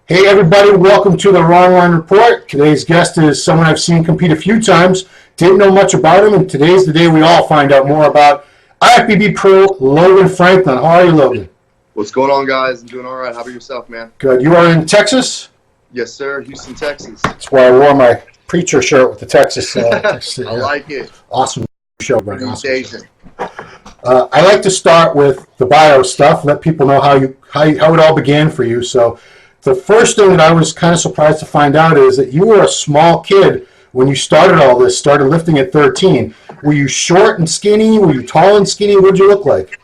Hey everybody, welcome to the Ronline Report. Today's guest is someone I've seen compete a few times. Didn't know much about him, and today's the day we all find out more about IFBB Pro Logan Franklin. How are you, Logan? What's going on, guys? I'm doing all right. How about yourself, man? Good. You are in Texas? Yes, sir. Houston, Texas. That's why I wore my preacher shirt with the Texas. I like it. Awesome show, buddy. Awesome. I like to start with the bio stuff. Let people know how it all began for you. So, the first thing that I was kind of surprised to find out is that you were a small kid when you started all this. Started lifting at 13. Were you short and skinny? Were you tall and skinny? What did you look like?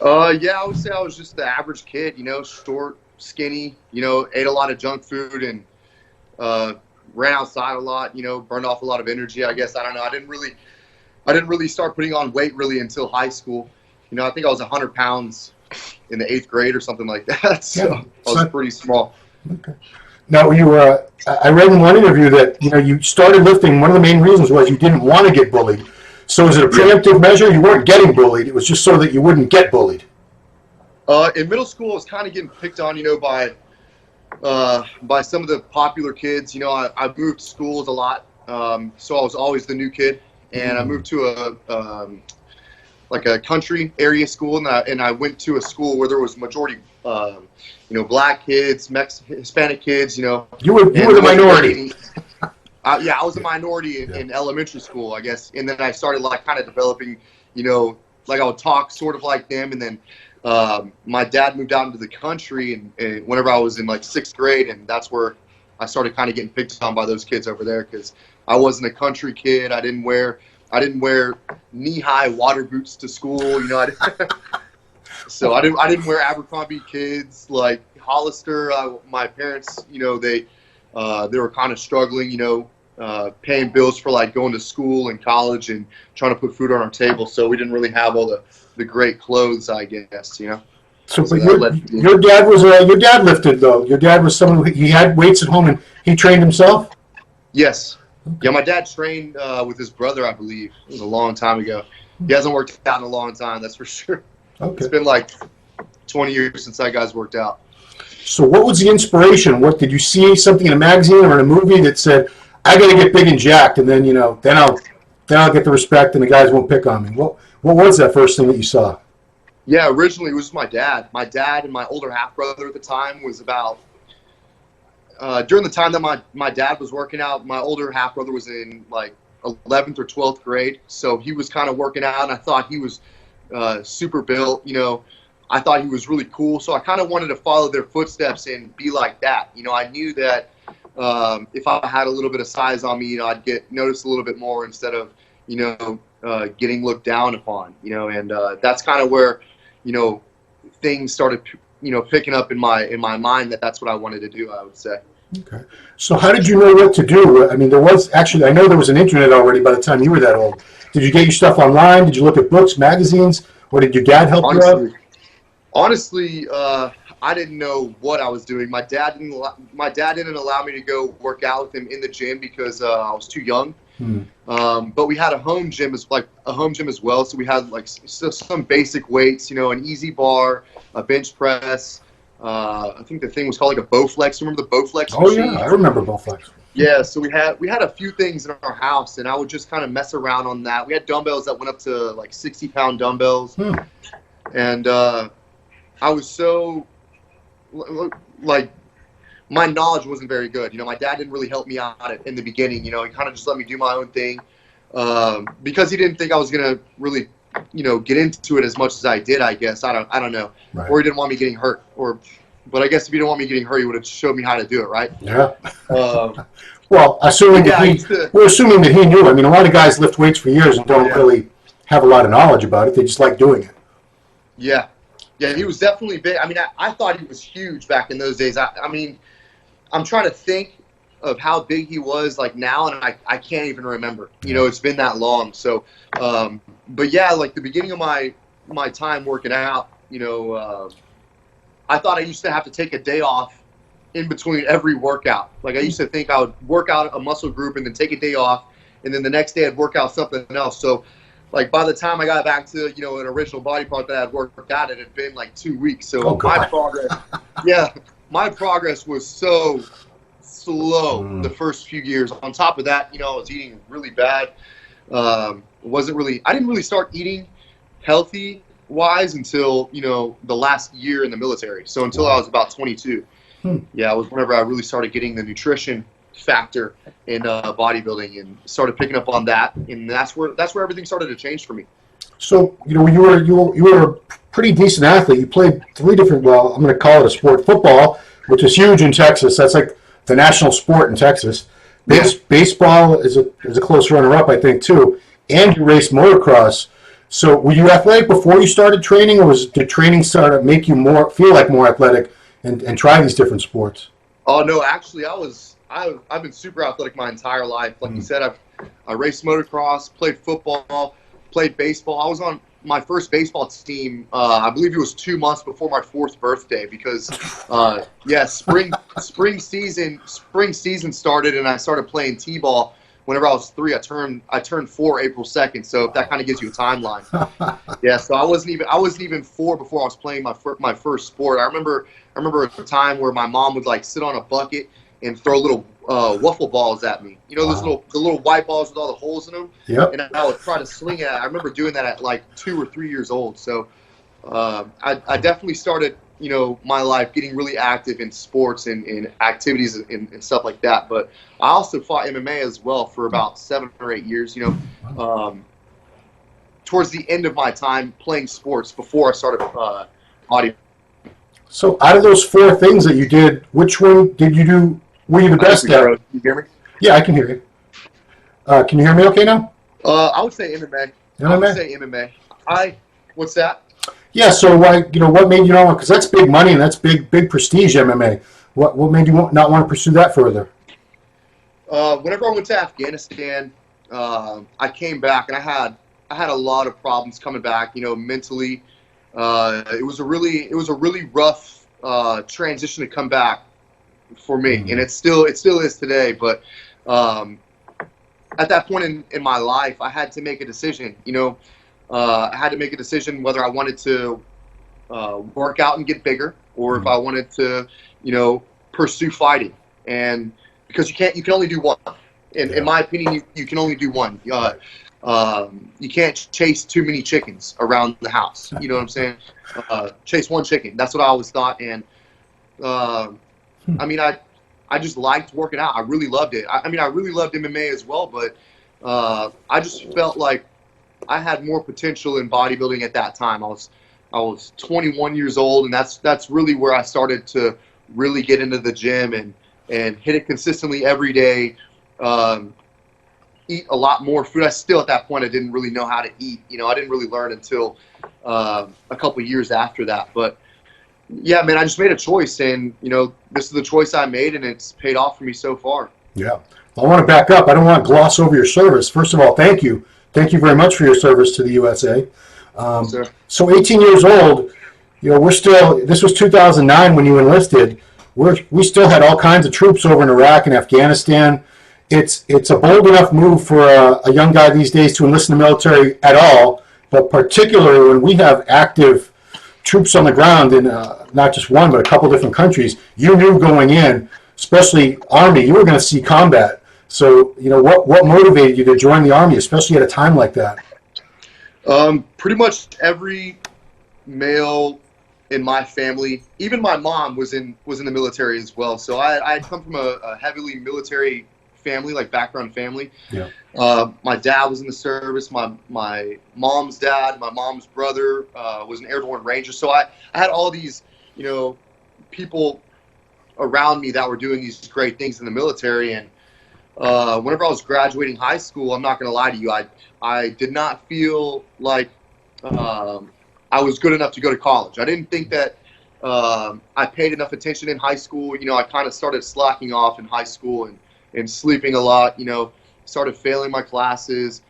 Yeah, I would say I was just the average kid. Short, skinny. Ate a lot of junk food and ran outside a lot. Burned off a lot of energy. I guess I don't know. I didn't really start putting on weight really until high school. I think I was 100 pounds in the 8th grade or something like that. So yeah, I was pretty small. Okay. Now I read in one interview that you started lifting. One of the main reasons was you didn't want to get bullied. So is it a preemptive measure? You weren't getting bullied. It was just so that you wouldn't get bullied. In middle school, I was kind of getting picked on, by some of the popular kids. I moved schools a lot, so I was always the new kid. And I moved to a country area school, and I went to a school where there was majority, black kids, Hispanic kids. You were the minority. Yeah, I was a minority in elementary school, I guess, and then I started kind of developing, I would talk sort of like them, and then my dad moved out into the country, and whenever I was in 6th grade, and that's where I started kind of getting picked on by those kids over there because I wasn't a country kid. I didn't wear knee-high water boots to school. So I didn't wear Abercrombie kids like Hollister. My parents, they were kind of struggling, paying bills for going to school and college and trying to put food on our table. So we didn't really have all the great clothes, I guess. So but your dad lifted though. Your dad was someone he had weights at home and he trained himself. Yes. Yeah, my dad trained with his brother, I believe. It was a long time ago. He hasn't worked out in a long time, that's for sure. Okay. It's been 20 years since that guy's worked out. So what was the inspiration? What did you see something in a magazine or in a movie that said, I got to get big and jacked, and then then I'll get the respect and the guys won't pick on me. What was that first thing that you saw? Yeah, originally it was my dad. My dad and my older half brother at the time was about during the time that my dad was working out, my older half brother was in 11th or 12th grade. So he was kind of working out, and I thought he was super built. I thought he was really cool. So I kind of wanted to follow their footsteps and be like that. I knew that if I had a little bit of size on me, I'd get noticed a little bit more instead of, getting looked down upon, and that's kind of where, things started picking up in my mind that's what I wanted to do, I would say. Okay. So how did you know what to do? I mean, I know there was an internet already by the time you were that old. Did you get your stuff online? Did you look at books, magazines? Or did your dad help you out? Honestly, I didn't know what I was doing. My dad didn't allow me to go work out with him in the gym because I was too young. But we had a home gym as well. So we had some basic weights, an easy bar, a bench press. I think the thing was called a Bowflex. Remember the Bowflex machine? Oh yeah, I remember Bowflex. Yeah, so we had a few things in our house, and I would just kind of mess around on that. We had dumbbells that went up to 60-pound dumbbells, and I was so my knowledge wasn't very good. My dad didn't really help me out in the beginning. He kind of just let me do my own thing because he didn't think I was gonna really, get into it as much as I did. I guess I don't know, right. Or he didn't want me getting hurt. But I guess if he didn't want me getting hurt, he would have showed me how to do it, right? Yeah. Well, we're assuming that he knew. I mean, a lot of guys lift weights for years and don't really have a lot of knowledge about it. They just like doing it. Yeah. Yeah, he was definitely big. I mean, I thought he was huge back in those days. I mean, I'm trying to think of how big he was now, and I can't even remember. It's been that long. So, but yeah, the beginning of my time working out, I thought I used to have to take a day off in between every workout. I used to think I would work out a muscle group and then take a day off, and then the next day I'd work out something else. So by the time I got back to an original body part that I'd worked out, it had been 2 weeks. So my progress, my progress was so slow the first few years. On top of that, I was eating really bad. I didn't really start eating healthy wise until, the last year in the military. So until I was about 22. Yeah, it was whenever I really started getting the nutrition factor in bodybuilding and started picking up on that, and that's where everything started to change for me. So, you were a pretty decent athlete. You played 3 different, well, I'm going to call it a sport, football, which is huge in Texas. That's like the national sport in Texas. Baseball is a close runner-up, I think, too. And you raced motocross. So were you athletic before you started training, or did training start to make you feel like more athletic and try these different sports? Oh, no, actually, I've been super athletic my entire life. Like you said, I raced motocross, played football, played baseball. I was on my first baseball team, I believe it was 2 months before my 4th birthday, because spring season started, and I started playing t-ball whenever I was 3. I turned 4 April 2nd, so that kind of gives you a timeline. So I wasn't even 4 before I was playing my first sport. I remember a time where my mom would like sit on a bucket and throw little waffle balls at me. Those the little white balls with all the holes in them. Yep. And I would try to swing at it. I remember doing that at like 2 or 3 years old. So I definitely started, my life getting really active in sports and activities and stuff like that. But I also fought MMA as well for about 7 or 8 years. Towards the end of my time playing sports before I started bodybuilding. So out of those 4 things that you did, which one did you do? Were you the best at? Can you hear me? Yeah, I can hear you. Can you hear me okay now? I would say MMA. I would say MMA. What's that? Yeah, so what made you not want, because that's big money and that's big prestige MMA. What made you not want to pursue that further? Whenever I went to Afghanistan, I came back and I had a lot of problems coming back, mentally. It was a really rough transition to come back for me, and it still is today. But at that point in my life, I had to make a decision. I had to make a decision whether I wanted to work out and get bigger, or if I wanted to, pursue fighting. And because you can only do one. In my opinion, you can only do one. You can't chase too many chickens around the house. You know what I'm saying? Chase one chicken. That's what I always thought. And I just liked working out. I really loved it. I really loved MMA as well, but I just felt like I had more potential in bodybuilding at that time. I was 21 years old, and that's really where I started to really get into the gym and hit it consistently every day. Eat a lot more food. At that point, I didn't really know how to eat. I didn't really learn until a couple years after that. But yeah, man, I just made a choice, and this is the choice I made, and it's paid off for me so far. Yeah, I want to back up. I don't want to gloss over your service. First of all, thank you very much for your service to the USA. So 18 years old, this was 2009 when you enlisted. We still had all kinds of troops over in Iraq and Afghanistan. It's a bold enough move for a young guy these days to enlist in the military at all, but particularly when we have active troops on the ground in not just one, but a couple different countries. You knew going in, especially Army, you were going to see combat. So, what motivated you to join the Army, especially at a time like that? Pretty much every male in my family, even my mom was in the military as well. So I had come from a heavily military family, like background family. Yeah. My dad was in the service. My mom's dad, my mom's brother was an airborne ranger. So I had all these, people around me that were doing these great things in the military. And whenever I was graduating high school, I'm not going to lie to you, I did not feel like I was good enough to go to college. I didn't think that I paid enough attention in high school. I kind of started slacking off in high school and sleeping a lot, started failing my classes,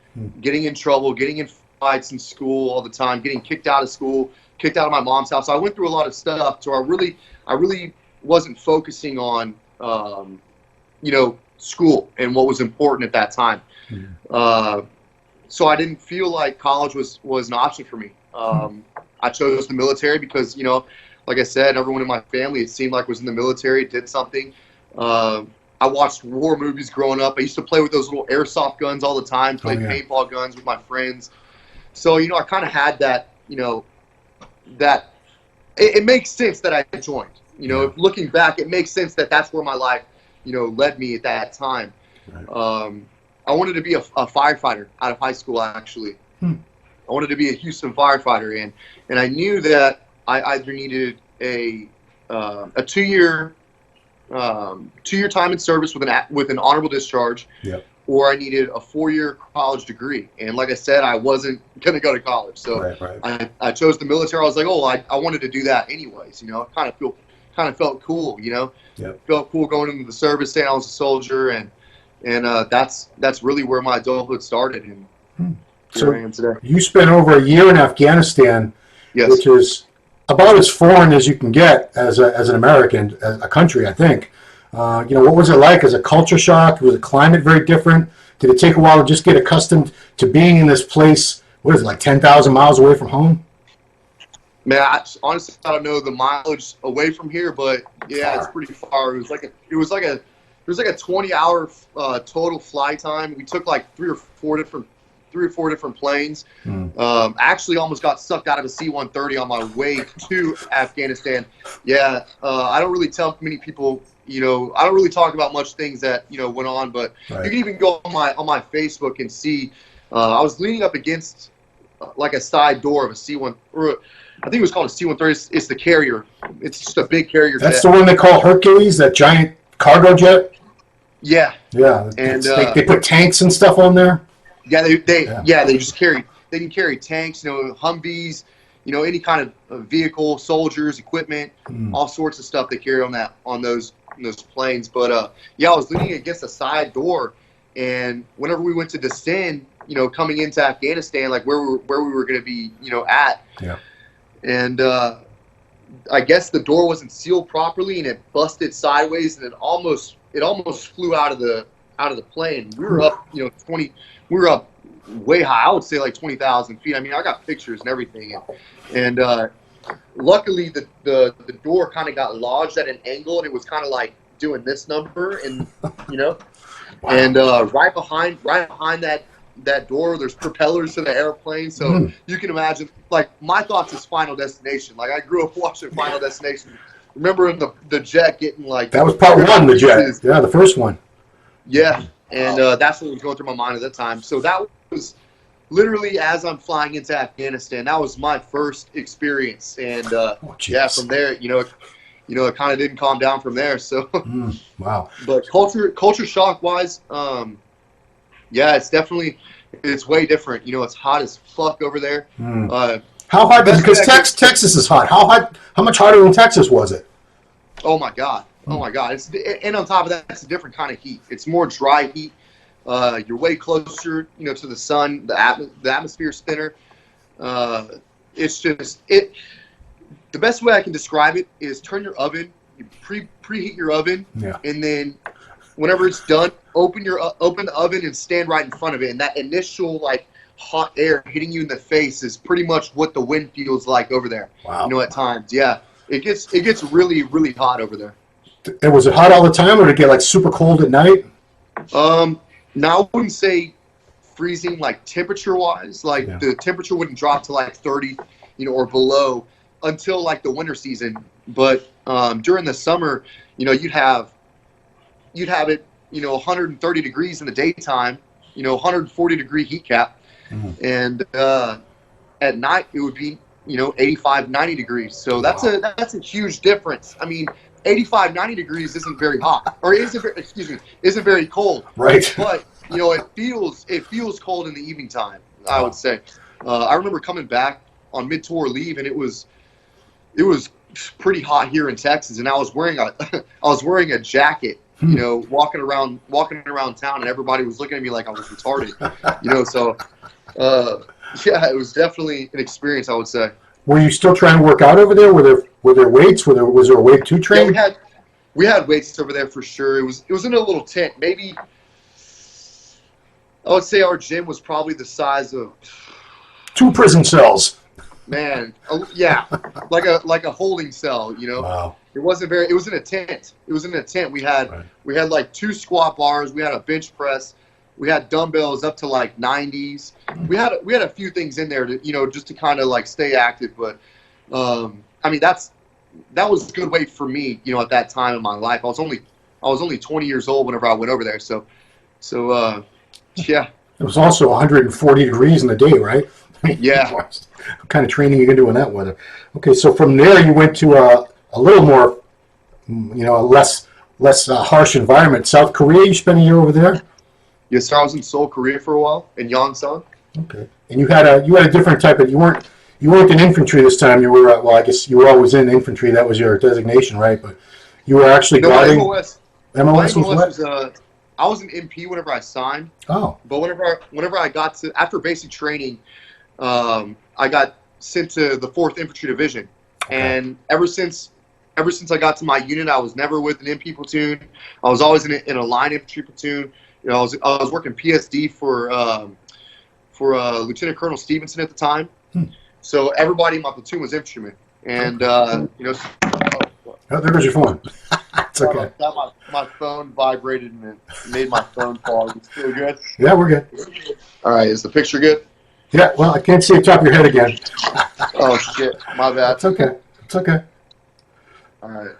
getting in trouble, getting in fights in school all the time, getting kicked out of school, kicked out of my mom's house. So I went through a lot of stuff. So I really wasn't focusing on, school and what was important at that time. So I didn't feel like college was an option for me. I chose the military because, like I said, everyone in my family, it seemed like, was in the military, did something. I watched war movies growing up. I used to play with those little airsoft guns all the time, play paintball guns with my friends. So, you know, I kind of had that, you know, that it makes sense that I joined. You know, looking back, it makes sense that that's where my life, you know, led me at that time. Right. I wanted to be a firefighter out of high school, actually. I wanted to be a Houston firefighter, and I knew that I either needed a 2-year time in service with an honorable discharge, or I needed a 4-year college degree. And like I said, I wasn't going to go to college, so I chose the military. I was like, oh, I wanted to do that anyways. You know, I kind of felt cool. You know, felt cool going into the service, saying I was a soldier, and that's really where my adulthood started. And so I am today. You spent over a year in Afghanistan, which is about as foreign as you can get as an American, as a country, I think. You know, what was it like? As a culture shock? Was the climate very different? Did it take a while to just get accustomed to being in this place? What is it, like 10,000 miles away from home? Man, honestly, I don't know the mileage away from here, but yeah, it's pretty far. It was like a 20-hour total fly time. We took like three or four different planes. Actually almost got sucked out of a C-130 on my way to Afghanistan. Yeah, I don't really tell many people, you know, I don't really talk about much things that, you know, went on, but you can even go on my Facebook and see, I was leaning up against like a side door of a C-1, or I think it was called a C-130. It's the carrier. It's just a big carrier That's jet. the one they call Hercules, that giant cargo jet? Yeah. Yeah. And they put tanks and stuff on there? Yeah, they just carry. They can carry tanks, you know, Humvees, you know, any kind of vehicle, soldiers, equipment, all sorts of stuff they carry on those planes. But yeah, I was leaning against a side door, and whenever we went to descend, you know, coming into Afghanistan, like where we were going to be, you know, at. Yeah. And I guess the door wasn't sealed properly, and it busted sideways, and it almost flew out of the plane. We were up, you know, we were up way high. I would say like 20,000 feet. I mean, I got pictures and everything. And luckily, the door kind of got lodged at an angle, and it was kind of like doing this number, and you know, and right behind that door, there's propellers to the airplane. So you can imagine, like, my thoughts is Final Destination. Like, I grew up watching Final Destination. Remembering the jet getting like, that was part one, the jet. Yeah, the first one. Yeah. And that's what was going through my mind at that time. So that was literally as I'm flying into Afghanistan. That was my first experience. And yeah, from there, you know, it kind of didn't calm down from there. So wow. But culture shock wise, yeah, it's way different. You know, it's hot as fuck over there. How hot? Because Texas is hot. How much hotter than Texas was it? Oh my God. Oh my God! And on top of that, it's a different kind of heat. It's more dry heat. You're way closer, you know, to the sun. The atmosphere's thinner. It's just it. The best way I can describe it is turn your oven, you preheat your oven, and then whenever it's done, open the oven and stand right in front of it. And that initial like hot air hitting you in the face is pretty much what the wind feels like over there. Wow. You know, at times, yeah, it gets really, really hot over there. And was it hot all the time, or did it get like super cold at night? Now I wouldn't say freezing like temperature wise. Like the temperature wouldn't drop to like 30, you know, or below until like the winter season. But during the summer, you know, you'd have it, you know, 130 degrees in the daytime, you know, 140 degree heat cap, and at night it would be, you know, 85, 90 degrees. So that's a huge difference. I mean, 85, 90 degrees isn't very hot, or isn't very cold. Right. But, you know, it feels cold in the evening time, I would say. I remember coming back on mid-tour leave, and it was pretty hot here in Texas, and I was wearing a jacket, you know, walking around town, and everybody was looking at me like I was retarded, you know. So, yeah, it was definitely an experience, I would say. Were you still trying to work out over there? Were there weights? Was there a weight to train? Yeah, we had weights over there for sure. It was in a little tent. Maybe I would say our gym was probably the size of 2 prison cells. Man, yeah, like a holding cell, you know. Wow. It wasn't very. It was in a tent. It was in a tent. We had like 2 squat bars. We had a bench press. We had dumbbells up to like 90s. We had a few things in there to, you know, just to kind of like stay active. But I mean, that was good weight for me, you know, at that time in my life. I was only 20 years old whenever I went over there. So yeah. It was also 140 degrees in the day, right? Yeah. What kind of training you can do in that weather? Okay, so from there you went to a little more, you know, a less harsh environment. South Korea, you spent a year over there? Yes, sir. I was in Seoul, Korea for a while, in Yongsan. Okay, and you had a different type of, you weren't in infantry this time. You were well, I guess you were always in infantry. That was your designation, right? But you were actually guarding. MOS. MOS was what? I was an MP whenever I signed. Oh. But whenever I got to, after basic training, I got sent to the 4th Infantry Division. Okay. And ever since I got to my unit, I was never with an MP platoon. I was always in a line infantry platoon. You know, I was working PSD for Lieutenant Colonel Stevenson at the time. So everybody in my platoon was infantrymen. And you know. Oh, there goes your phone. It's okay. My phone vibrated and it made my phone fall. It's still good? Yeah, we're good. All right, is the picture good? Yeah, well, I can't see the top of your head again. Oh, shit. My bad. It's okay. It's okay. All right.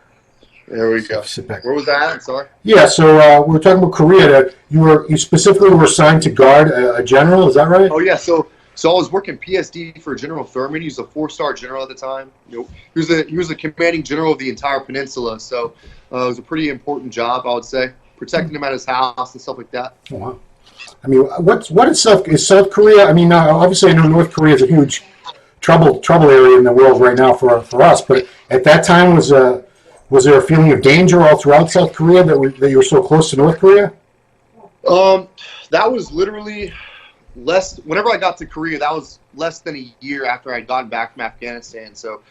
There we go. Sit back. Where was that? I'm sorry. Yeah, so we were talking about Korea. You specifically were assigned to guard a general, is that right? Oh, yeah. So I was working PSD for General Thurman. He was a 4-star general at the time. You know, he was the commanding general of the entire peninsula. So it was a pretty important job, I would say, protecting him at his house and stuff like that. Oh, wow. I mean, what is South Korea? I mean, obviously, I know North Korea is a huge trouble area in the world right now for us. But at that time, was there a feeling of danger all throughout South Korea that you were so close to North Korea? That was literally less. Whenever I got to Korea, that was less than a year after I'd gotten back from Afghanistan. So,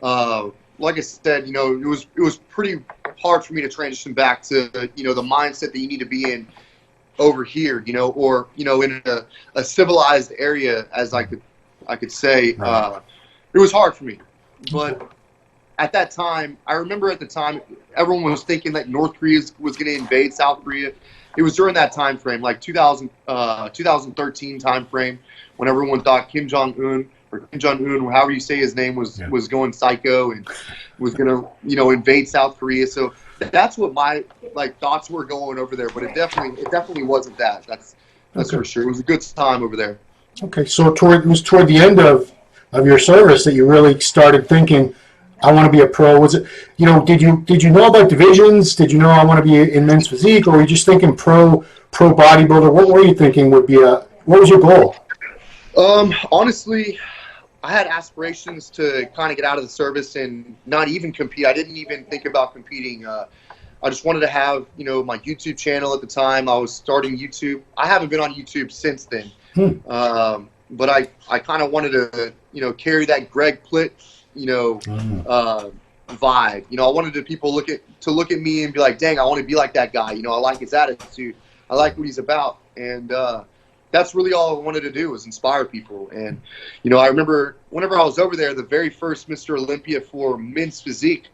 like I said, you know, it was pretty hard for me to transition back to, you know, the mindset that you need to be in over here, you know, or, you know, in a civilized area, as I could say. It was hard for me, but at that time, I remember at the time, everyone was thinking that North Korea was going to invade South Korea. It was during that time frame, like 2013 time frame, when everyone thought Kim Jong-un, or however you say his name, was going psycho and was going to, you know, invade South Korea. So that's what my thoughts were going over there. But it definitely wasn't that. That's Okay. for sure. It was a good time over there. Okay, so it was toward the end of your service that you really started thinking, I want to be a pro. Was it, you know, did you know about divisions? Did you know I want to be in men's physique, or were you just thinking pro bodybuilder? What were you thinking what was your goal? Honestly, I had aspirations to kind of get out of the service and not even compete. I didn't even think about competing. I just wanted to have, you know, my YouTube channel at the time. I was starting YouTube. I haven't been on YouTube since then. But I kind of wanted to, you know, carry that Greg Plitt, you know, vibe. You know, I wanted people to look at me and be like, dang, I want to be like that guy. You know, I like his attitude. I like what he's about. And that's really all I wanted to do, was inspire people. And, you know, I remember whenever I was over there, the very first Mr. Olympia for men's physique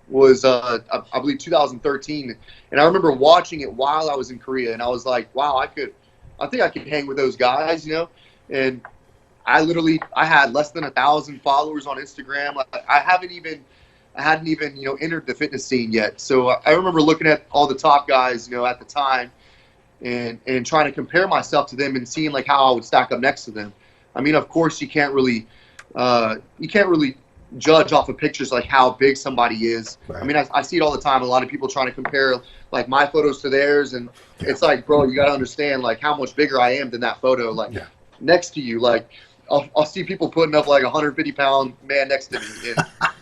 was, I believe, 2013. And I remember watching it while I was in Korea. And I was like, wow, I think I could hang with those guys, you know. And I had less than 1,000 followers on Instagram. I hadn't even, you know, entered the fitness scene yet. So I remember looking at all the top guys, you know, at the time, and trying to compare myself to them and seeing like how I would stack up next to them. I mean, of course, you can't really judge off of pictures like how big somebody is. Right. I mean, I see it all the time. A lot of people trying to compare like my photos to theirs, and it's like, bro, you got to understand like how much bigger I am than that photo. Like next to you, like. I'll see people putting up like a 150-pound man next to me,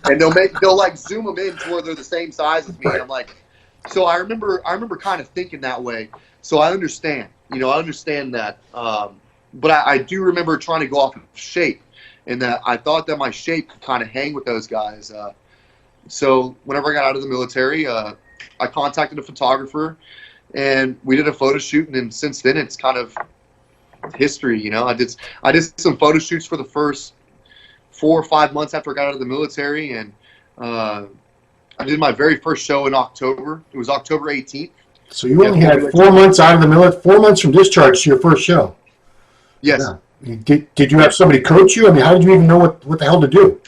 and they'll like zoom them in to where they're the same size as me. Right. And I'm like, so I remember kind of thinking that way. So I understand, you know, that. But I do remember trying to go off of shape, and that I thought that my shape could kind of hang with those guys. So whenever I got out of the military, I contacted a photographer, and we did a photo shoot, and then since then it's kind of history. You know, I did some photo shoots for the first 4 or 5 months after I got out of the military, and I did my very first show in October. It was October 18th. So you only had 4 months out of the military, 4 months from discharge to your first show. Yes. Yeah. Did you have somebody coach you? I mean, how did you even know what the hell to do?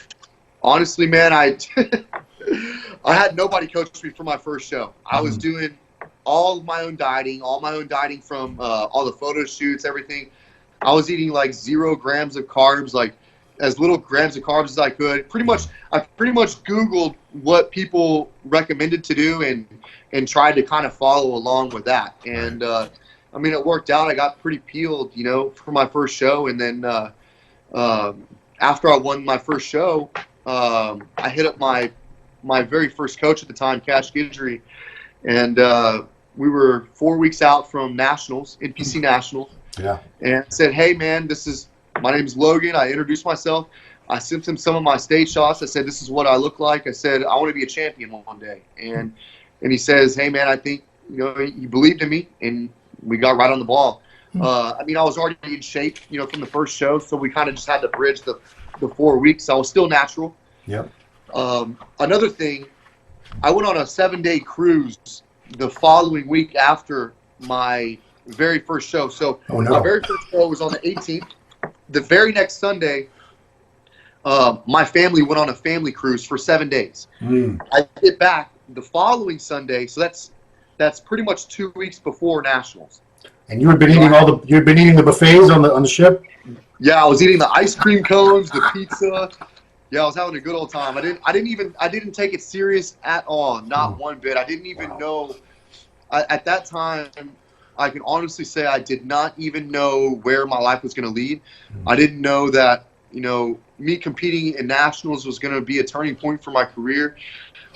Honestly, man, I had nobody coach me for my first show. I was doing all my own dieting from all the photo shoots, everything. I was eating like 0 grams of carbs, like as little grams of carbs as I could. I pretty much Googled what people recommended to do and tried to kind of follow along with that. And I mean, it worked out. I got pretty peeled, you know, for my first show. And then after I won my first show, I hit up my very first coach at the time, Cash Guidry, and we were 4 weeks out from nationals, NPC nationals. Yeah. And I said, hey, man, my name's Logan. I introduced myself. I sent him some of my stage shots. I said, this is what I look like. I said, I want to be a champion one day. And he says, hey, man, I think, you know, he believed in me, and we got right on the ball. I mean, I was already in shape, you know, from the first show, so we kind of just had to bridge the 4 weeks. I was still natural. Yep. Another thing, I went on a 7-day cruise the following week after my very first show. So my very first show was on the 18th. The very next Sunday, my family went on a family cruise for 7 days. I get back the following Sunday, so that's pretty much 2 weeks before nationals. And you had been eating the buffets on the ship? Yeah, I was eating the ice cream cones, the pizza. Yeah, I was having a good old time. I didn't take it serious at all, not one bit. I didn't even know at that time. I can honestly say I did not even know where my life was going to lead. I didn't know that, you know, me competing in nationals was going to be a turning point for my career.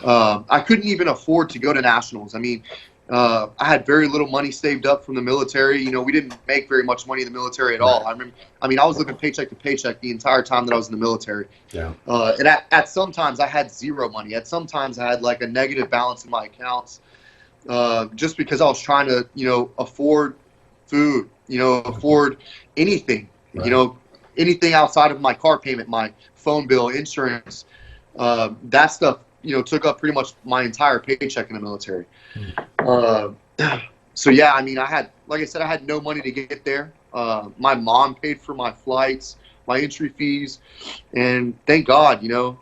I couldn't even afford to go to nationals. I mean, I had very little money saved up from the military. You know, we didn't make very much money in the military at all. I was living paycheck to paycheck the entire time that I was in the military. Yeah. And at some times I had zero money. At some times I had like a negative balance in my accounts, just because I was trying to, you know, afford food, you know, afford anything, you know, anything outside of my car payment, my phone bill, insurance, that stuff, you know, took up pretty much my entire paycheck in the military. So yeah, I mean, like I said, I had no money to get there. My mom paid for my flights, my entry fees, and thank God, you know,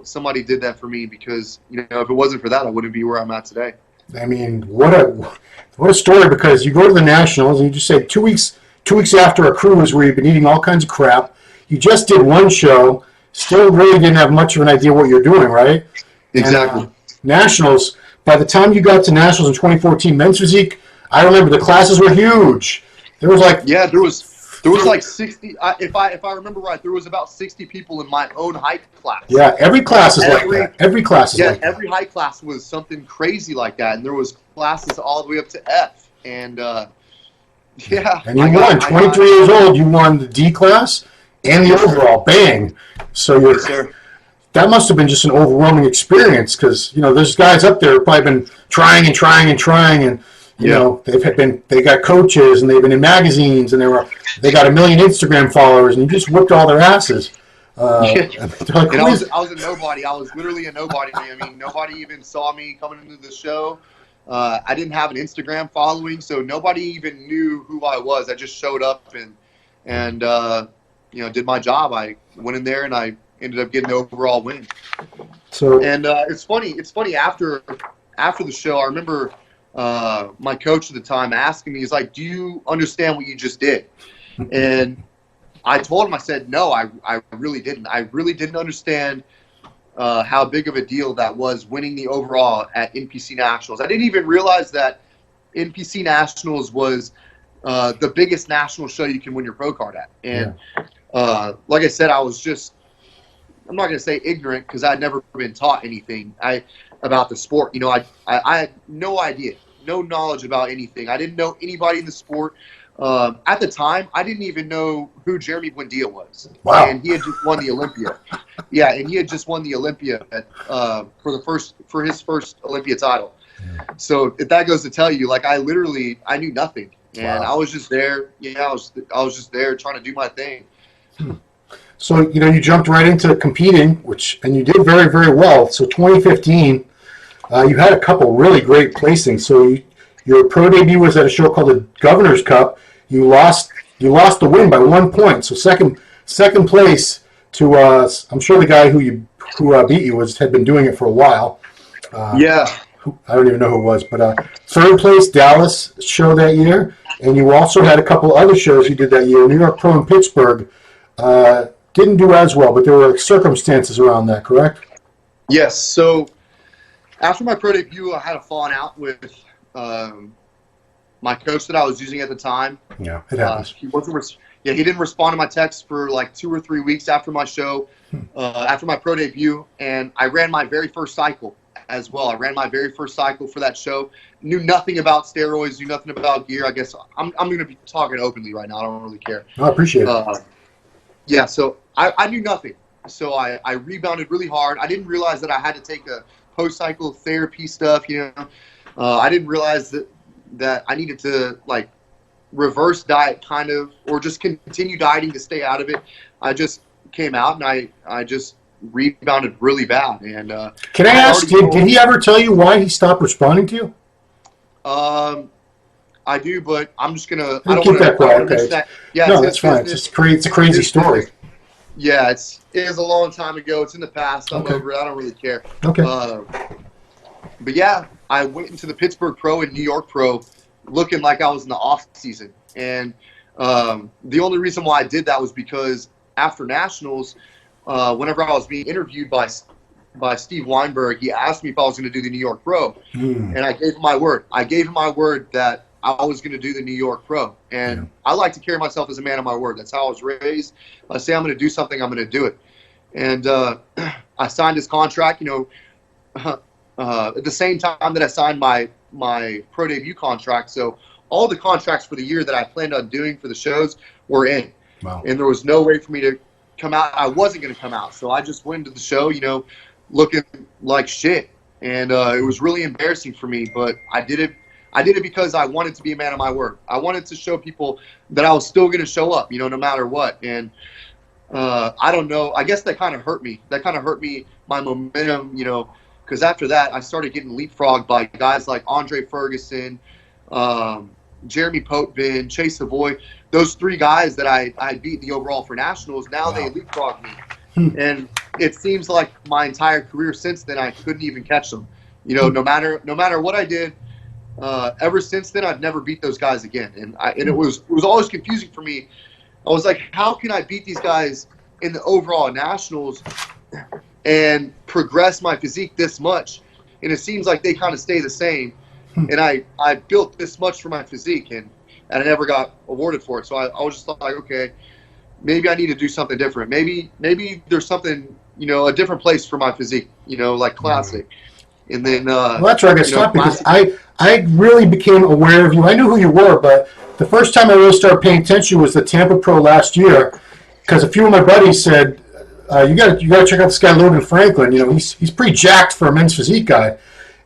somebody did that for me, because, you know, if it wasn't for that, I wouldn't be where I'm at today. I mean, what a story, because you go to the nationals and you just say 2 weeks after a cruise where you've been eating all kinds of crap, you just did one show, still really didn't have much of an idea what you're doing, right? Exactly. And, nationals, by the time you got to nationals in 2014, men's physique, I remember the classes were huge. There was like there was like 60. If I remember right, there was about 60 people in my own height class. Yeah, every class is like that. Every class is like that. Every height class was something crazy like that, and there was classes all the way up to F. And yeah. And you won. 23 years old, you won the D class and the overall. Bang. So that must have been just an overwhelming experience, because, you know, there's guys up there who've probably been trying, and you know, they got coaches, and they've been in magazines, and they got 1 million Instagram followers, and you just whipped all their asses. Like, and I was a nobody. I was literally a nobody. I mean, nobody even saw me coming into the show. I didn't have an Instagram following, so nobody even knew who I was. I just showed up and you know, did my job. I went in there and I ended up getting the overall win. And it's funny after the show, I remember my coach at the time asking me, he's like, do you understand what you just did? And I told him, I said, no, I really didn't. I really didn't understand how big of a deal that was, winning the overall at NPC Nationals. I didn't even realize that NPC Nationals was the biggest national show you can win your pro card at. And like I said, I'm not going to say ignorant, because I'd never been taught anything about the sport. You know, I had no idea, no knowledge about anything. I didn't know anybody in the sport. At the time, I didn't even know who Jeremy Buendia was. Wow. And he had just won the Olympia. Yeah, and he had just won the Olympia for his first Olympia title. So if that goes to tell you, like, I knew nothing. And I was just there. Yeah, I was just there trying to do my thing. So, you jumped right into competing, and you did very, very well. So 2015, you had a couple really great placings. So your pro debut was at a show called the Governor's Cup. You lost the win by 1 point. So second place to I'm sure the guy who beat you had been doing it for a while. Yeah. I don't even know who it was, but third place Dallas show that year, and you also had a couple other shows you did that year. New York Pro in Pittsburgh didn't do as well, but there were circumstances around that, correct? Yes. So after my pro debut, I had a falling out with my coach that I was using at the time. Yeah, it happens. He didn't respond to my text for like 2 or 3 weeks after my show, after my pro debut, and I ran my very first cycle as well. I ran my very first cycle for that show. Knew nothing about steroids, knew nothing about gear. I guess I'm going to be talking openly right now. I don't really care. I appreciate it. Yeah, so I knew nothing. So I rebounded really hard. I didn't realize that I had to take a post-cycle therapy stuff, I didn't realize that I needed to, like, reverse diet kind of, or just continue dieting to stay out of it. I just came out and I just rebounded really bad. And can I ask, did he ever tell you why he stopped responding to you? I do, but I'm just gonna. I don't keep that quiet. Okay. Yeah, no, that's fine. It's a crazy story. Yeah, it is a long time ago. It's in the past. I'm over it. I don't really care. Okay. But yeah, I went into the Pittsburgh Pro and New York Pro looking like I was in the off season, and the only reason why I did that was because after nationals, whenever I was being interviewed by Steve Weinberg, he asked me if I was going to do the New York Pro, and I gave him my word. I gave him my word that I was going to do the New York Pro, and I like to carry myself as a man of my word. That's how I was raised. I say I'm going to do something, I'm going to do it. And I signed his contract, at the same time that I signed my pro debut contract. So all the contracts for the year that I planned on doing for the shows were in. Wow. And there was no way for me to come out. I wasn't going to come out. So I just went into the show, looking like shit. And it was really embarrassing for me, but I did it. I did it because I wanted to be a man of my word. I wanted to show people that I was still going to show up, no matter what. And I don't know. I guess that kind of hurt me. That kind of hurt me, my momentum, because after that, I started getting leapfrogged by guys like Andre Ferguson, Jeremy Potvin, Chase Savoy. Those three guys that I beat the overall for nationals, now they leapfrogged me. And it seems like my entire career since then, I couldn't even catch them. No matter what I did, ever since then, I've never beat those guys again. And it was always confusing for me. I was like, how can I beat these guys in the overall nationals and progress my physique this much? And it seems like they kind of stay the same. And I built this much for my physique, and I never got awarded for it. So I was just like, okay, maybe I need to do something different. Maybe there's something, a different place for my physique, like Classic. And then well, that's where I got stopped, because I really became aware of you. I knew who you were, but the first time I really started paying attention was the Tampa Pro last year, because a few of my buddies said, you got to check out this guy Logan Franklin. He's pretty jacked for a men's physique guy.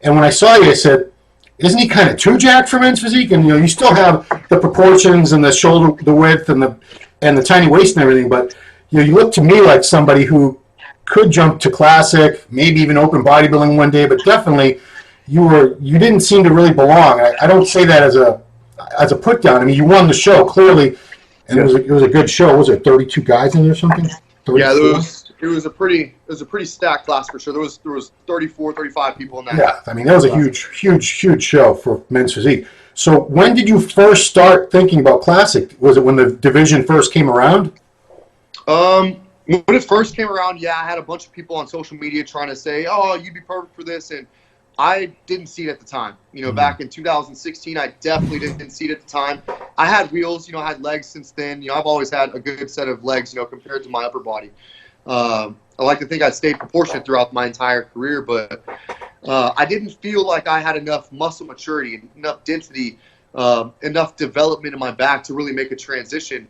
And when I saw you, I said, isn't he kind of too jacked for men's physique? And you still have the proportions and the shoulder, the width, and the tiny waist and everything. But you look to me like somebody who could jump to Classic, maybe even open bodybuilding one day. But definitely, you didn't seem to really belong. I don't say that as a put down. I mean, you won the show clearly, and it was a good show. Was there 32 guys in there or something? 34? Yeah, it was a pretty stacked class for sure. There was 34, 35 people in that. Yeah, I mean, that was a huge show for men's physique. So when did you first start thinking about Classic? Was it when the division first came around? When it first came around, I had a bunch of people on social media trying to say, "Oh, you'd be perfect for this," and I didn't see it at the time. Back in 2016, I definitely didn't see it at the time. I had wheels, I had legs since then. I've always had a good set of legs, compared to my upper body. I like to think I stayed proportionate throughout my entire career, but I didn't feel like I had enough muscle maturity, enough density, enough development in my back to really make a transition.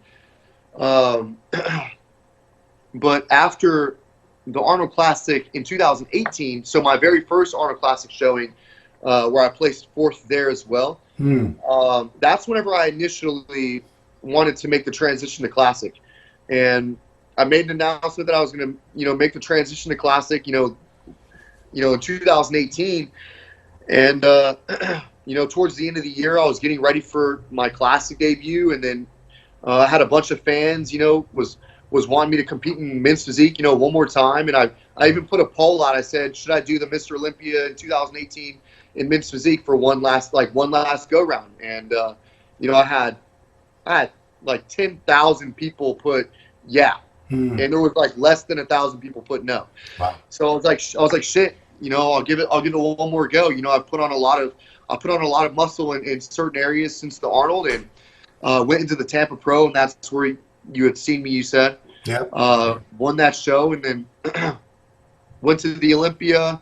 But after the Arnold Classic in 2018, so my very first Arnold Classic showing, where I placed 4th there as well, that's whenever I initially wanted to make the transition to Classic. And I made an announcement that I was going to, make the transition to Classic, in 2018. And, towards the end of the year, I was getting ready for my Classic debut. And then I had a bunch of fans, was wanting me to compete in men's physique, one more time. And I even put a poll out. I said, should I do the Mr. Olympia in 2018 in men's physique for one last go round? And, I had like 10,000 people put yeah. And there was like less than 1,000 people put no. Wow. So I was like, shit, I'll give it one more go. I've put on a lot of muscle in certain areas since the Arnold, and went into the Tampa Pro, and that's where you had seen me, you said. Yeah. Won that show, and then went to the Olympia,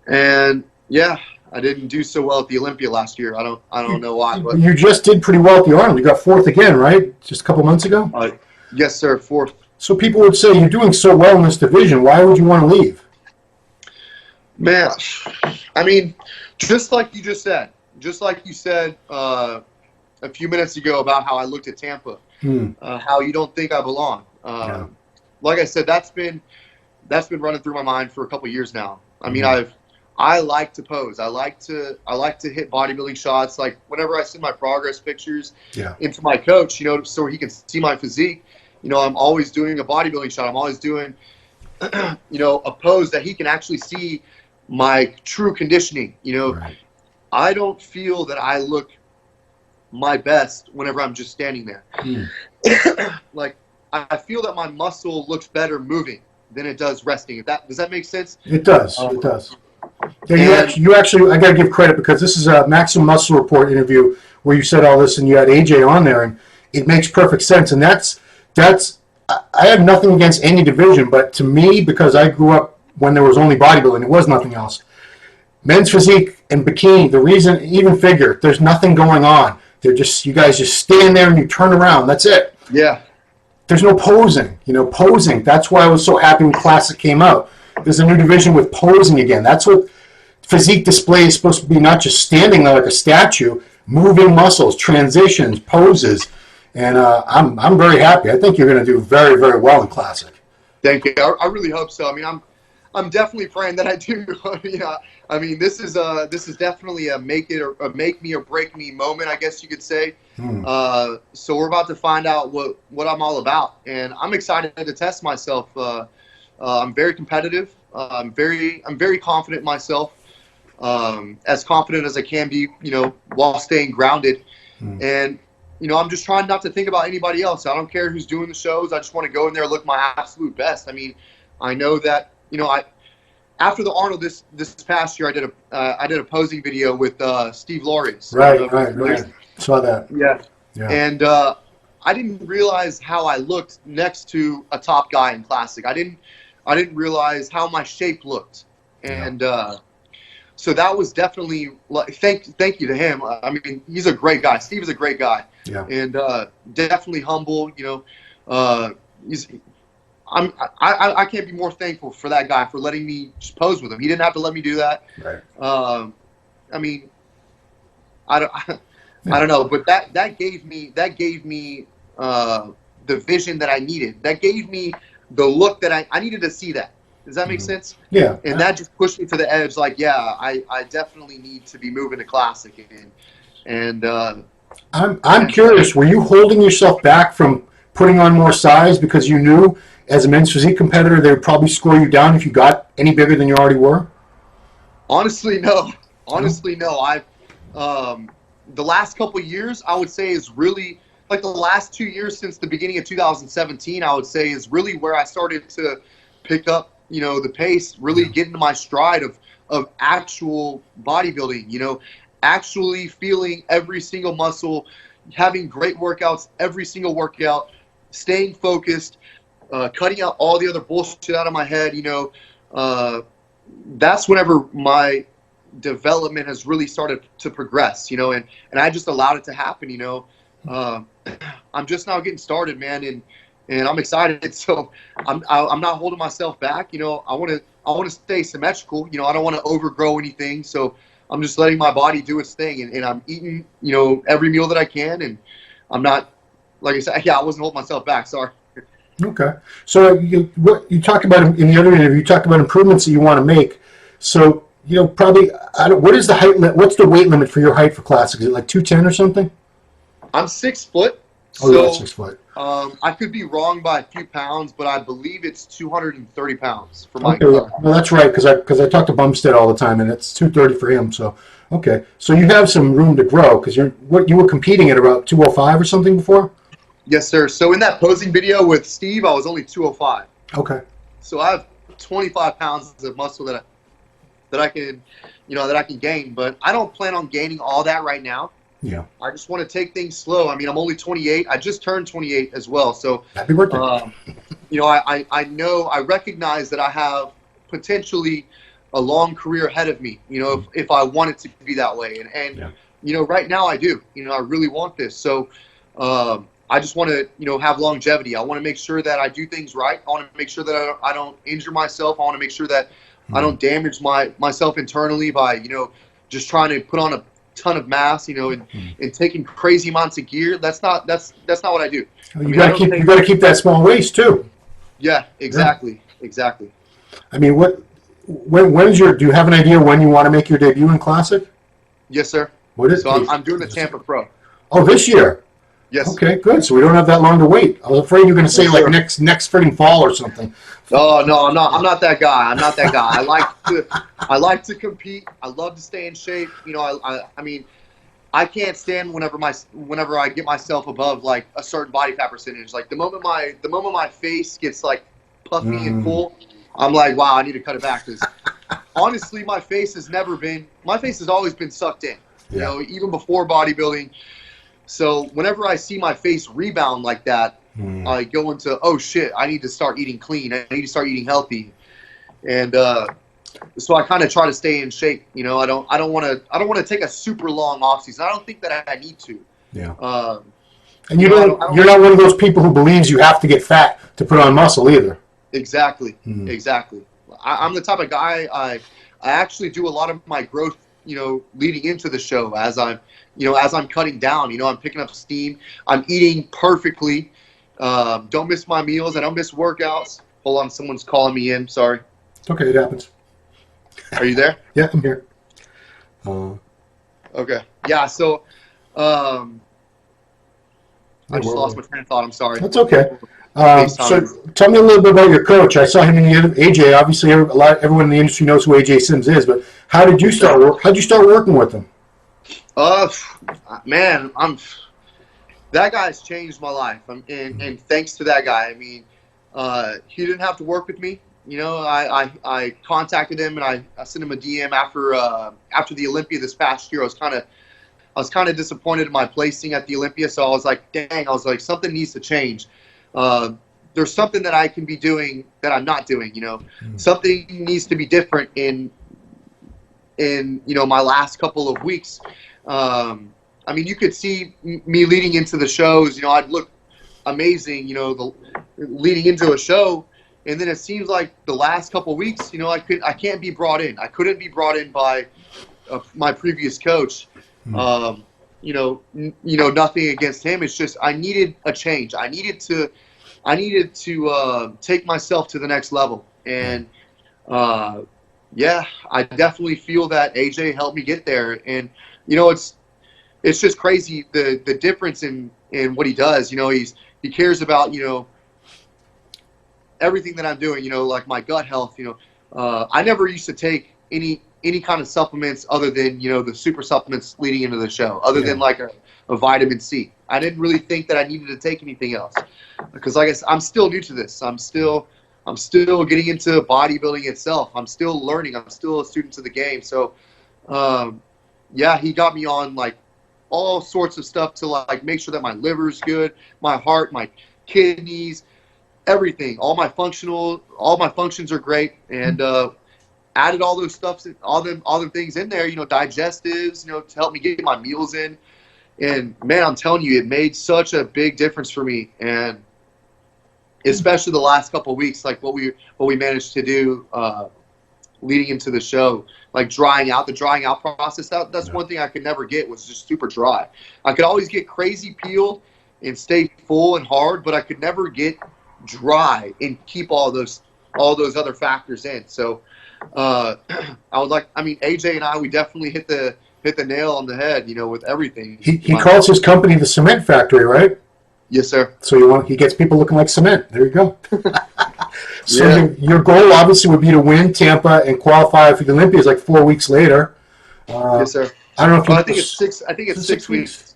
and yeah, I didn't do so well at the Olympia last year. I don't know why, but you just did pretty well at the Arnold. You got 4th again, right? Just a couple months ago. Yes, sir, 4th. So people would say, you're doing so well in this division. Why would you want to leave? Man, I mean, just like you said a few minutes ago about how I looked at Tampa, how you don't think I belong. Yeah. Like I said, that's been running through my mind for a couple of years now. I mean, I like to pose. I like to hit bodybuilding shots. Like whenever I send my progress pictures into my coach, so he can see my physique, I'm always doing a bodybuilding shot. I'm always doing, a pose that he can actually see my true conditioning. Right. I don't feel that I look my best whenever I'm just standing there. Like I feel that my muscle looks better moving than it does resting. Does that make sense? It does. It does. Yeah, you actually, I got to give credit because this is a Maximum Muscle Report interview where you said all this and you had AJ on there, and it makes perfect sense. And that's I have nothing against any division, but to me, because I grew up when there was only bodybuilding, there was nothing else. Men's physique and bikini, the reason, even figure, there's nothing going on. They're just, you guys just stand there and you turn around. That's it. Yeah. There's no posing. Posing. That's why I was so happy when Classic came out. There's a new division with posing again. That's what physique display is supposed to be, not just standing there like a statue, moving muscles, transitions, poses. And I'm very happy. I think you're going to do very, very well in Classic. Thank you. I really hope so. I mean, I'm definitely praying that I do. I mean, this is definitely a make me or break me moment, I guess you could say. So we're about to find out what I'm all about, and I'm excited to test myself. I'm very competitive. I'm very confident in myself. As confident as I can be, while staying grounded. And I'm just trying not to think about anybody else. I don't care who's doing the shows. I just want to go in there and look my absolute best. I mean, I know that after the Arnold this past year, I did a posing video with Steve Laureus. Right. Saw that. Yeah. And I didn't realize how I looked next to a top guy in Classic. I didn't realize how my shape looked, and so that was definitely thank you to him. I mean, he's a great guy. Steve is a great guy, and definitely humble. I can't be more thankful for that guy for letting me just pose with him. He didn't have to let me do that. Right. I mean, I don't know, but that gave me the vision that I needed. That gave me the look that I needed to see that. Does that make sense? Yeah. And that just pushed me to the edge. Like, I definitely need to be moving to Classic again. And I'm curious. Were you holding yourself back from putting on more size because you knew as a men's physique competitor they would probably score you down if you got any bigger than you already were? Honestly, no. I've the last couple of years, I would say, is really like the last 2 years since the beginning of 2017. I would say is really where I started to pick up, the pace, really get into my stride of actual bodybuilding. Actually feeling every single muscle, having great workouts, every single workout, staying focused, cutting out all the other bullshit out of my head. That's whenever my development has really started to progress, and I just allowed it to happen. I'm just now getting started, man, and I'm excited. So I'm not holding myself back. I want to stay symmetrical. I don't want to overgrow anything. So I'm just letting my body do its thing, and I'm eating, every meal that I can, and I'm not, like I said, I wasn't holding myself back. Sorry. Okay. So what you talked about in the other interview, you talked about improvements that you want to make. So, probably, what is the height? What's the weight limit for your height for Classic? Is it like 210 or something? I'm 6 foot. Oh, you're 6 foot. I could be wrong by a few pounds, but I believe it's 230 pounds for my Okay, well, that's right, because I talk to Bumstead all the time, and it's 230 for him. So, okay, so you have some room to grow because you were competing at about 205 or something before. Yes, sir. So in that posing video with Steve, I was only 205. Okay. So I have 25 pounds of muscle that I can gain, but I don't plan on gaining all that right now. Yeah. I just want to take things slow. I mean, I'm only 28. I just turned 28 as well. So, happy birthday. I recognize that I have potentially a long career ahead of me, if I want it to be that way. And right now I do. I really want this. So I just want to, have longevity. I want to make sure that I do things right. I want to make sure that I don't injure myself. I want to make sure that I don't damage myself internally by, just trying to put on a ton of mass, and taking crazy amounts of gear. That's not what I do. You got to keep that small waist too. Yeah, exactly. Exactly. I mean, do you have an idea when you want to make your debut in Classic? Yes, sir. What is so I'm doing the Tampa Pro. Oh, this year? Yes. Okay, good. So we don't have that long to wait. I was afraid you were going to say next friggin' fall or something. Oh no, I'm not. I'm not that guy. I like to compete. I love to stay in shape. I mean, I can't stand whenever I get myself above like a certain body fat percentage. Like the moment my face gets like puffy and full, I'm like, wow, I need to cut it back. Because honestly, my face has always been sucked in. Yeah. Even before bodybuilding. So whenever I see my face rebound like that, I go into, oh shit, I need to start eating clean. I need to start eating healthy. And so I kind of try to stay in shape. I don't want to take a super long off season. I don't think that I need to. Yeah. And you're not one of those people who believes you have to get fat to put on muscle either. Exactly. Exactly. I'm the type of guy, I actually do a lot of my growth, leading into the show as I'm cutting down. I'm picking up steam. I'm eating perfectly. Don't miss my meals. I don't miss workouts. Hold on, someone's calling me in. Sorry. It's okay. It happens. Are you there? Yeah, I'm here. Okay. Yeah. So, I just lost my train of thought. I'm sorry. That's okay. So tell me a little bit about your coach. I saw him in the AJ. Obviously, everyone in the industry knows who AJ Sims is. But how'd you start working with him? Man, that guy's changed my life, and thanks to that guy. I mean, he didn't have to work with me. I contacted him and I sent him a DM after the Olympia this past year. I was kind of disappointed in my placing at the Olympia, so I was like, dang, something needs to change. There's something that I can be doing that I'm not doing. Something needs to be different in my last couple of weeks. I mean, you could see me leading into the shows. I'd look amazing. Leading into a show, and then it seems like the last couple of weeks, I can't be brought in. I couldn't be brought in by my previous coach. Nothing against him. It's just I needed a change. I needed to take myself to the next level, and I definitely feel that AJ helped me get there. And it's just crazy the difference in what he does. He cares about everything that I'm doing. Like my gut health. I never used to take any kind of supplements other than the super supplements leading into the show, other than like a vitamin C. I didn't really think that I needed to take anything else because, like I said, I'm still new to this. I'm still getting into bodybuilding itself. I'm still learning. I'm still a student to the game. So, he got me on like all sorts of stuff to like make sure that my liver's good, my heart, my kidneys, everything. All my functions are great, and added all those stuff, all them things in there. Digestives, to help me get my meals in. And man, I'm telling you, it made such a big difference for me, and especially the last couple of weeks, like what we managed to do leading into the show, like the drying out process. That's one thing I could never get, was just super dry. I could always get crazy peeled and stay full and hard, but I could never get dry and keep all those other factors in. So AJ and I, we definitely hit the nail on the head, with everything. He calls his company the Cement Factory, right? Yes, sir. So he gets people looking like cement. There you go. So Yeah. your goal obviously would be to win Tampa and qualify for the Olympics like 4 weeks later. Yes, sir. I don't know if I think it's 6. I think it's 6 weeks.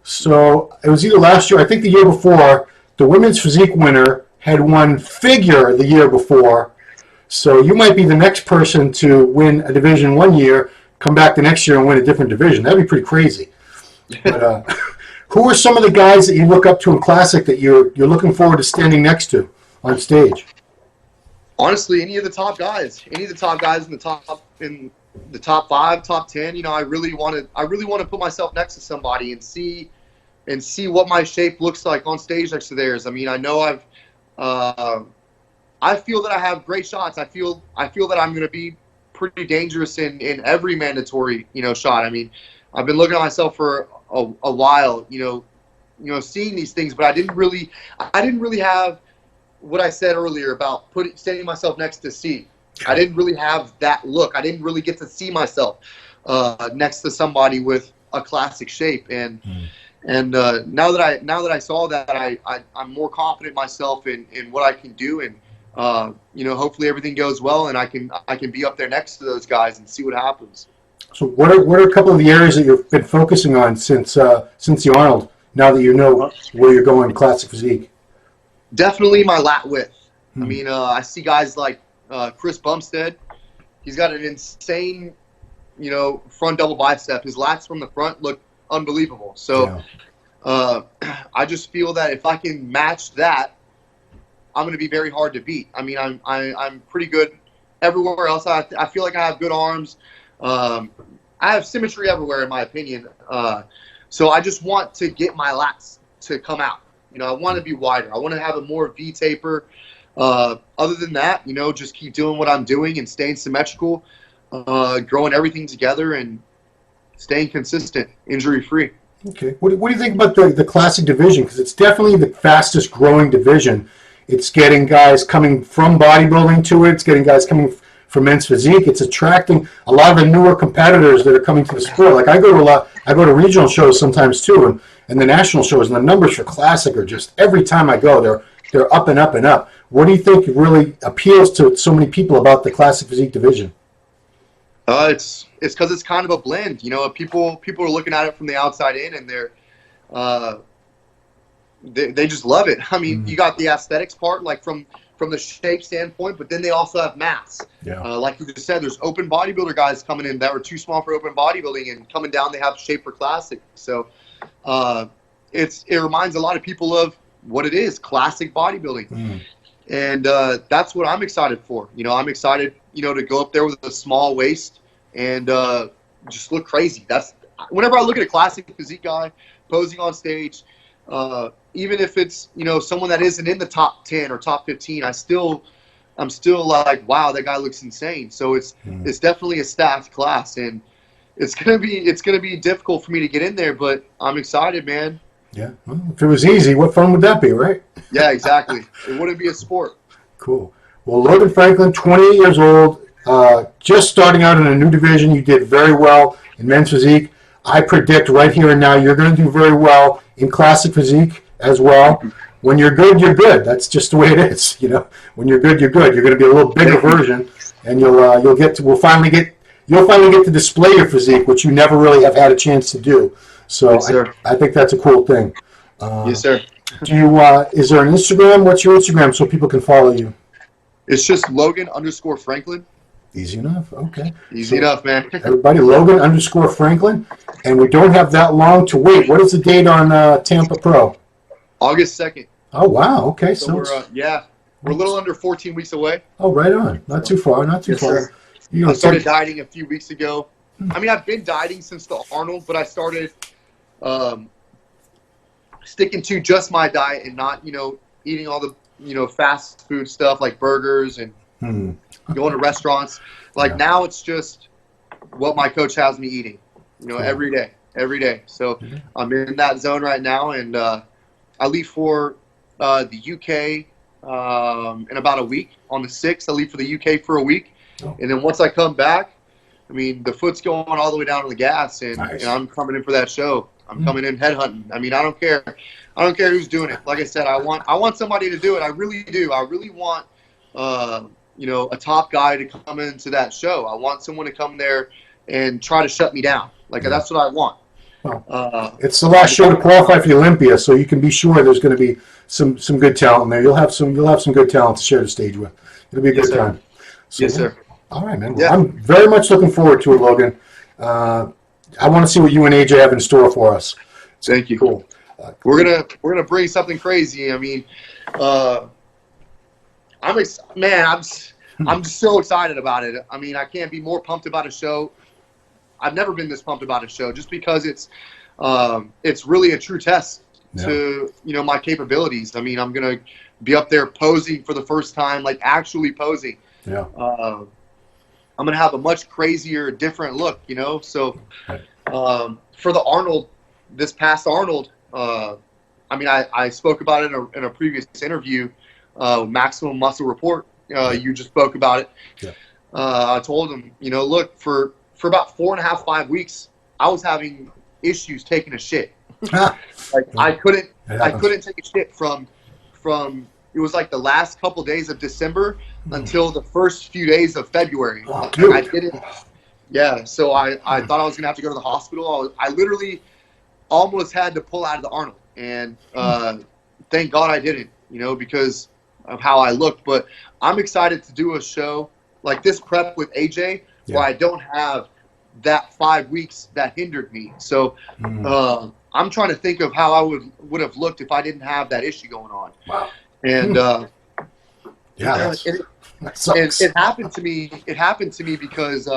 So it was either last year, I think the year before, the women's physique winner had won figure the year before. So you might be the next person to win a division one year, come back the next year and win a different division. That'd be pretty crazy. But who are some of the guys that you look up to in Classic that you're looking forward to standing next to on stage? Honestly, any of the top guys in the top 5, top 10. I really want to put myself next to somebody and see what my shape looks like on stage next to theirs. I mean, I know I feel that I have great shots. I feel that I'm going to be pretty dangerous in every mandatory, shot. I mean, I've been looking at myself for a while, seeing these things, but I didn't really have what I said earlier about standing myself next to C. I didn't really have that look. I didn't really get to see myself next to somebody with a classic shape. And now that I saw that, I'm more confident in myself in what I can do. And hopefully everything goes well, and I can be up there next to those guys and see what happens. So what are a couple of the areas that you've been focusing on since the Arnold? Now that you know where you're going, Classic Physique. Definitely my lat width. I mean, I see guys like Chris Bumstead. He's got an insane, front double bicep. His lats from the front look unbelievable. So I just feel that if I can match that, I'm going to be very hard to beat. I mean, I'm pretty good everywhere else. I feel like I have good arms. I have symmetry everywhere, in my opinion. So I just want to get my lats to come out. I want to be wider. I want to have a more V taper. Other than that, just keep doing what I'm doing and staying symmetrical, growing everything together and staying consistent, injury-free. Okay. What do you think about the Classic division? Because it's definitely the fastest growing division. It's getting guys coming from bodybuilding to it. It's getting guys coming from men's physique. It's attracting a lot of the newer competitors that are coming to the sport. Like I go to regional shows sometimes too, and the national shows, and the numbers for Classic are just, every time I go, they're up and up and up. What do you think really appeals to so many people about the Classic Physique division? It's because it's kind of a blend. People are looking at it from the outside in, and they just love it. I mean, you got the aesthetics part, like from the shape standpoint, but then they also have mass. Yeah. Like you just said, there's open bodybuilder guys coming in that were too small for open bodybuilding, and coming down they have shape for Classic. So it reminds a lot of people of what it is, classic bodybuilding. And that's what I'm excited for. I'm excited, to go up there with a small waist and just look crazy. That's whenever I look at a Classic Physique guy posing on stage, even if it's, someone that isn't in the top 10 or top 15, I'm still like, wow, that guy looks insane. So it's definitely a stacked class, and it's gonna be difficult for me to get in there, but I'm excited, man. Yeah. Well, if it was easy, what fun would that be, right? Yeah, exactly. It wouldn't be a sport. Cool. Well, Logan Franklin, 28 years old, just starting out in a new division. You did very well in men's physique. I predict right here and now you're going to do very well in Classic Physique as well. When you're good, you're good. That's just the way it is. When you're good, you're good. You're going to be a little bigger version, and you'll finally get to display your physique, which you never really have had a chance to do. So yes, I think that's a cool thing. Yes, sir. Is there an Instagram? What's your Instagram so people can follow you? It's just Logan_Franklin. Easy enough. Okay. Easy enough, man. Everybody, Logan_Franklin. And we don't have that long to wait. What is the date on Tampa Pro? August 2nd. Oh, wow. Okay. So we're a little under 14 weeks away. Oh, right on. Not too far. Not too far. I started dieting a few weeks ago. I mean, I've been dieting since the Arnold, but I started sticking to just my diet and not, eating all the, fast food stuff like burgers and going to restaurants. Like now it's just what my coach has me eating, every day. So I'm in that zone right now, and I leave for the UK in about a week. On the 6th, I leave for the UK for a week. Oh. And then once I come back, I mean, the foot's going all the way down on the gas, and, Nice. and I'm coming in for that show. I'm coming in headhunting. I mean, I don't care. I don't care who's doing it. Like I said, I want somebody to do it. I really do. I really want, a top guy to come into that show. I want someone to come there and try to shut me down. Like, that's what I want. Well, it's the last show to qualify for the Olympia, so you can be sure there's going to be some good talent there. You'll have some good talent to share the stage with. It'll be a good time. So, Yes, sir. All right, man. Well, I'm very much looking forward to it, Logan. I want to see what you and AJ have in store for us. Thank you. Cool. We're gonna bring something crazy. I mean, I'm just so excited about it. I mean, I can't be more pumped about a show. I've never been this pumped about a show, just because it's really a true test to my capabilities. I mean, I'm gonna be up there posing for the first time, like actually posing. Yeah. I'm gonna have a much crazier, different look. So for the Arnold, this past Arnold, I mean, I spoke about it in a previous interview, Maximum Muscle Report. You just spoke about it. Yeah. I told him, look, for about 4.5, 5 weeks, I was having issues taking a shit. Like I couldn't take a shit from it was like the last couple days of December until the first few days of February. Oh, dude. I didn't. Yeah, so I thought I was gonna have to go to the hospital. I literally almost had to pull out of the Arnold, and thank God I didn't. Because of how I looked. But I'm excited to do a show like this prep with AJ, where I don't have that 5 weeks that hindered me. So I'm trying to think of how I would have looked if I didn't have that issue going on. Wow. And that sucks. It happened to me. It happened to me because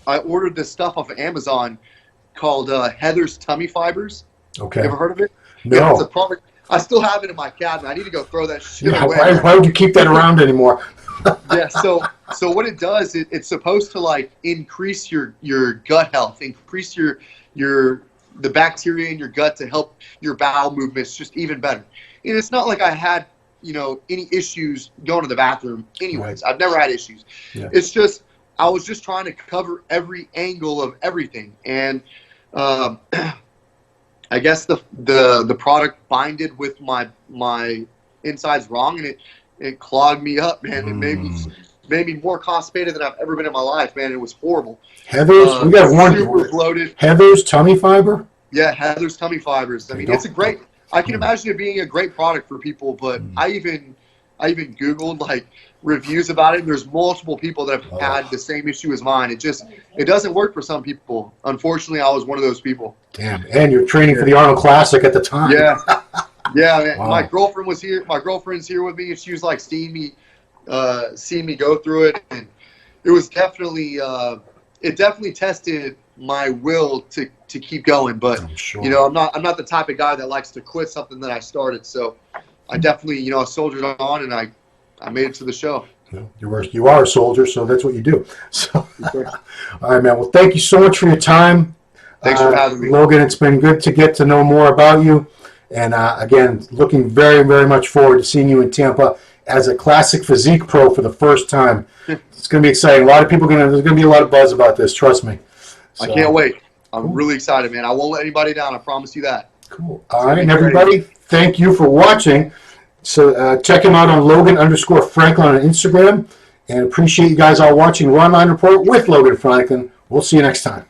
I ordered this stuff off of Amazon called Heather's Tummy Fibers. Okay. You ever heard of it? No. Yeah, it's a product. I still have it in my cabinet. I need to go throw that shit away. Why would you keep that around anymore? Yeah. So what it does, it's supposed to like increase your gut health, increase the bacteria in your gut to help your bowel movements just even better. And it's not like I had, any issues going to the bathroom anyways. Right. I've never had issues. Yeah. It's just, I was just trying to cover every angle of everything. And I guess the product binded with my insides wrong, and it clogged me up, man. It made me more constipated than I've ever been in my life, man. It was horrible. Heather's, we got one. Super bloated. Heather's Tummy Fiber? Yeah, Heather's Tummy Fibers. I mean, it's a great, I can imagine it being a great product for people, but I even Googled like reviews about it, and there's multiple people that have had the same issue as mine. It doesn't work for some people. Unfortunately, I was one of those people. Damn. And you're training for the Arnold Classic at the time. Yeah. Yeah, man. Wow. My girlfriend was here. My girlfriend's here with me, and she was like seeing me go through it, and it was definitely it definitely tested my will to keep going. But I'm sure. I'm not the type of guy that likes to quit something that I started. So I definitely I soldiered on, and I made it to the show. You are a soldier, so that's what you do. So, all right, man. Well, thank you so much for your time. Thanks for having me, Logan. It's been good to get to know more about you. And again, looking very, very much forward to seeing you in Tampa as a Classic Physique Pro for the first time. It's going to be exciting. A lot of people there's going to be a lot of buzz about this. Trust me. So, I can't wait. I'm really excited, man. I won't let anybody down. I promise you that. Cool. All right, and everybody, thank you for watching. So check him out on Logan_Franklin on Instagram. And appreciate you guys all watching Ronline Report with Logan Franklin. We'll see you next time.